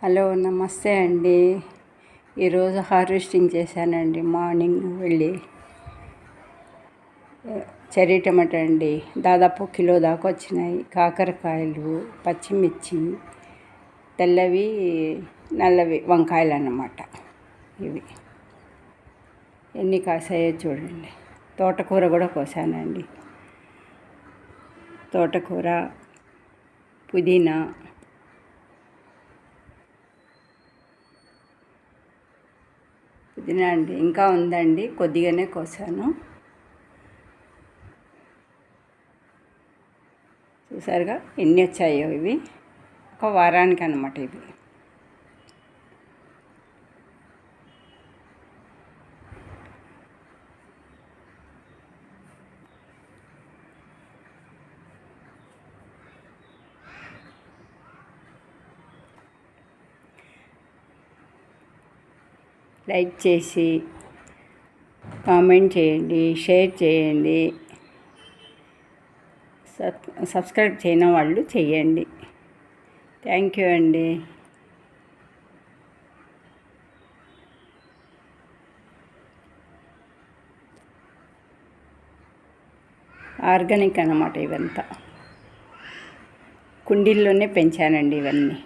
Hello నమస్తే అండి. ఈరోజు హార్వెస్టింగ్ చేశానండి. మార్నింగ్ వెళ్ళి చెర్రీ టమాటా అండి, దాదాపు కిలో దాకా వచ్చినాయి. కాకరకాయలు, పచ్చిమిర్చి, తెల్లవి నల్లవి వంకాయలు అన్నమాట. ఇవి ఎన్ని కాసాయో చూడండి. తోటకూర కూడా కోసానండి. తోటకూర, పుదీనా, పుదీనా అండి ఇంకా ఉందండి, కొద్దిగానే కోసాను. చూసారుగా ఎన్ని వచ్చాయో. ఇవి ఒక వారానికి అన్నమాట. ఇవి లైక్ చేసి కామెంట్ చేయండి, షేర్ చేయండి, సబ్స్క్రైబ్ చేయని వాళ్ళు చేయండి. థ్యాంక్ యూ అండి. ఆర్గానిక్ అన్నమాట. ఇవంతా కుండీల్లోనే పెంచానండి ఇవన్నీ.